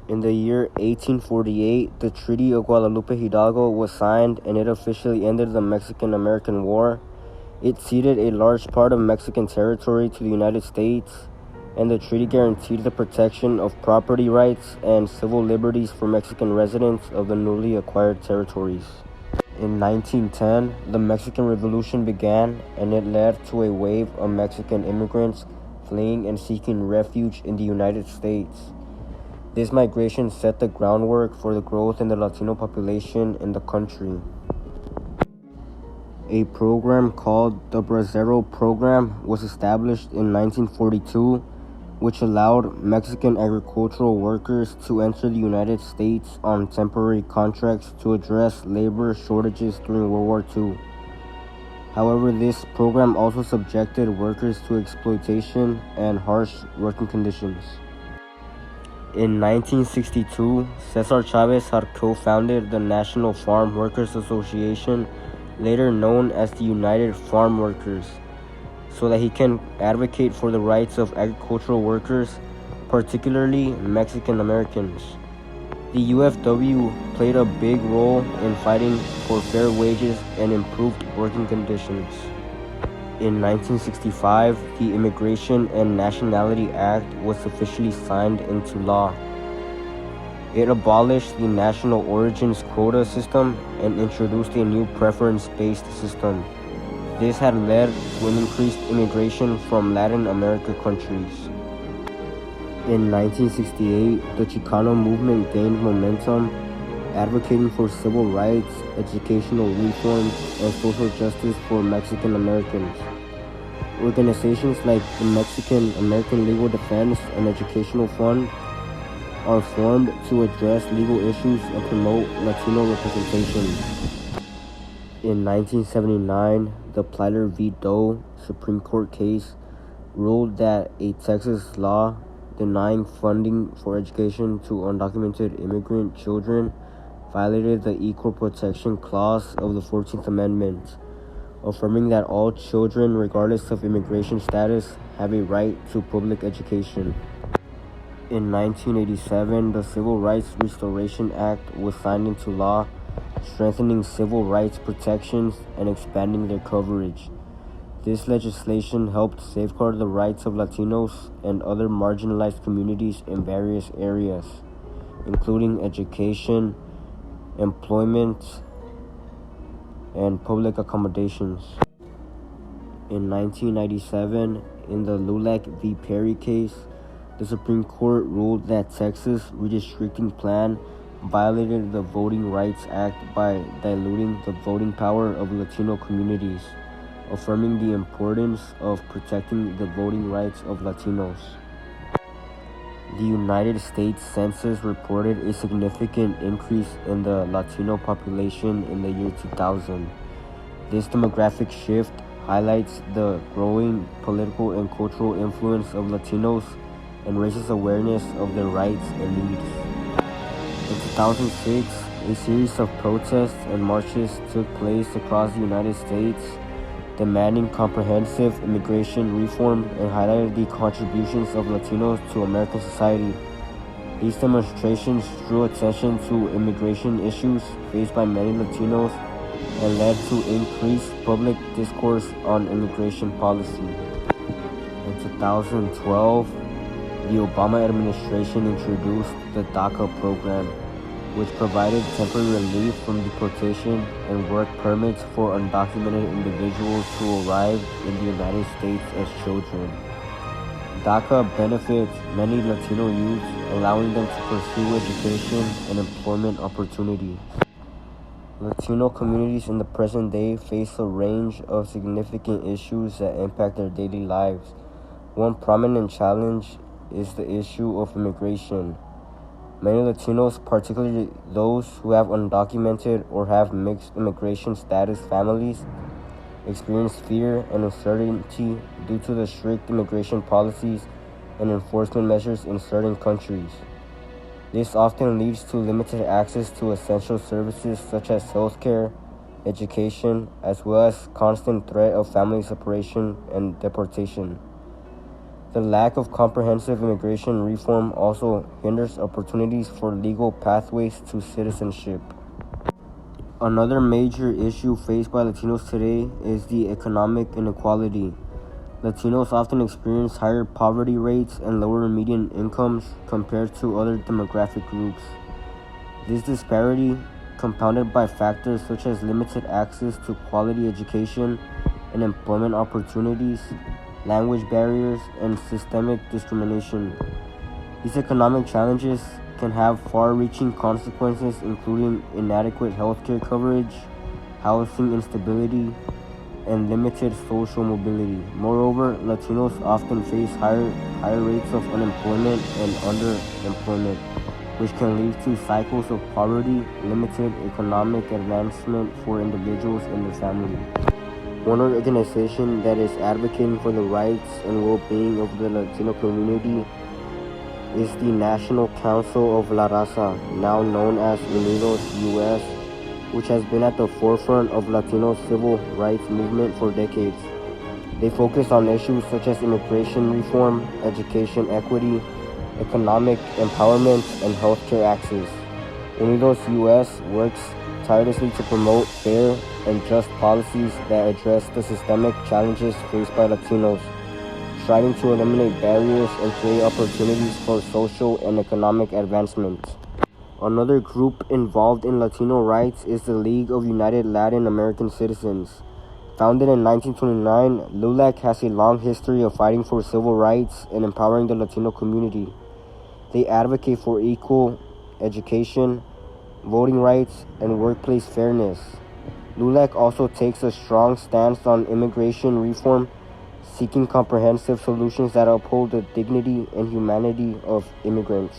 In the year 1848, the Treaty of Guadalupe Hidalgo was signed, and it officially ended the Mexican-American War. It ceded a large part of Mexican territory to the United States, and the treaty guaranteed the protection of property rights and civil liberties for Mexican residents of the newly acquired territories. In 1910, the Mexican Revolution began, and it led to a wave of Mexican immigrants fleeing and seeking refuge in the United States. This migration set the groundwork for the growth in the Latino population in the country. A program called the Bracero Program was established in 1942, which allowed Mexican agricultural workers to enter the United States on temporary contracts to address labor shortages during World War II. However, this program also subjected workers to exploitation and harsh working conditions. In 1962, Cesar Chavez had co-founded the National Farm Workers Association, later known as the United Farm Workers, so that he can advocate for the rights of agricultural workers, particularly Mexican Americans. The UFW played a big role in fighting for fair wages and improved working conditions. In 1965, the Immigration and Nationality Act was officially signed into law. It abolished the national origins quota system and introduced a new preference-based system. This had led to an increased immigration from Latin America countries. In 1968, the Chicano movement gained momentum, advocating for civil rights, educational reforms, and social justice for Mexican Americans. Organizations like the Mexican American Legal Defense and Educational Fund are formed to address legal issues and promote Latino representation. In 1979, the Plyler v. Doe Supreme Court case ruled that a Texas law denying funding for education to undocumented immigrant children violated the Equal Protection Clause of the 14th Amendment, affirming that all children, regardless of immigration status, have a right to public education. In 1987, the Civil Rights Restoration Act was signed into law, strengthening civil rights protections and expanding their coverage. This legislation helped safeguard the rights of Latinos and other marginalized communities in various areas, including education, employment, and public accommodations. In 1997, in the Lulac v. Perry case, the Supreme Court ruled that Texas' redistricting plan violated the Voting Rights Act by diluting the voting power of Latino communities, affirming the importance of protecting the voting rights of Latinos. The United States Census reported a significant increase in the Latino population in the year 2000. This demographic shift highlights the growing political and cultural influence of Latinos and raises awareness of their rights and needs. In 2006, a series of protests and marches took place across the United States, demanding comprehensive immigration reform and highlighted the contributions of Latinos to American society. These demonstrations drew attention to immigration issues faced by many Latinos and led to increased public discourse on immigration policy. In 2012, the Obama administration introduced the DACA program, which provided temporary relief from deportation and work permits for undocumented individuals who arrived in the United States as children. DACA benefits many Latino youths, allowing them to pursue education and employment opportunities. Latino communities in the present day face a range of significant issues that impact their daily lives. One prominent challenge is the issue of immigration. Many Latinos, particularly those who have undocumented or have mixed immigration status families, experience fear and uncertainty due to the strict immigration policies and enforcement measures in certain countries. This often leads to limited access to essential services such as healthcare, education, as well as constant threat of family separation and deportation. The lack of comprehensive immigration reform also hinders opportunities for legal pathways to citizenship. Another major issue faced by Latinos today is the economic inequality. Latinos often experience higher poverty rates and lower median incomes compared to other demographic groups. This disparity, compounded by factors such as limited access to quality education and employment opportunities, language barriers, and systemic discrimination. These economic challenges can have far-reaching consequences, including inadequate healthcare coverage, housing instability, and limited social mobility. Moreover, Latinos often face higher rates of unemployment and underemployment, which can lead to cycles of poverty, limited economic advancement for individuals and their family. One organization that is advocating for the rights and well-being of the Latino community is the National Council of La Raza, now known as Unidos US, which has been at the forefront of Latino civil rights movement for decades. They focus on issues such as immigration reform, education equity, economic empowerment, and healthcare access. Unidos US works tirelessly to promote fair and just policies that address the systemic challenges faced by Latinos, striving to eliminate barriers and create opportunities for social and economic advancement. Another group involved in Latino rights is the League of United Latin American Citizens. Founded in 1929, LULAC has a long history of fighting for civil rights and empowering the Latino community. They advocate for equal education, voting rights, and workplace fairness. LULAC also takes a strong stance on immigration reform, seeking comprehensive solutions that uphold the dignity and humanity of immigrants.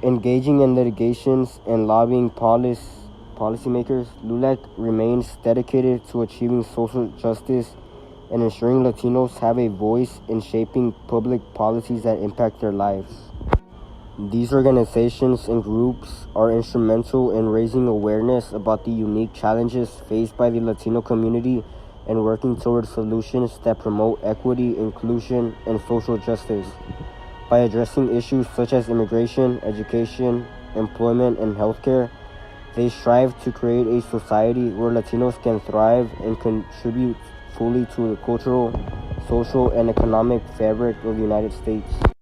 Engaging in litigations and lobbying policymakers, LULAC remains dedicated to achieving social justice and ensuring Latinos have a voice in shaping public policies that impact their lives. These organizations and groups are instrumental in raising awareness about the unique challenges faced by the Latino community and working towards solutions that promote equity, inclusion, and social justice. By addressing issues such as immigration, education, employment, and healthcare, they strive to create a society where Latinos can thrive and contribute fully to the cultural, social, and economic fabric of the United States.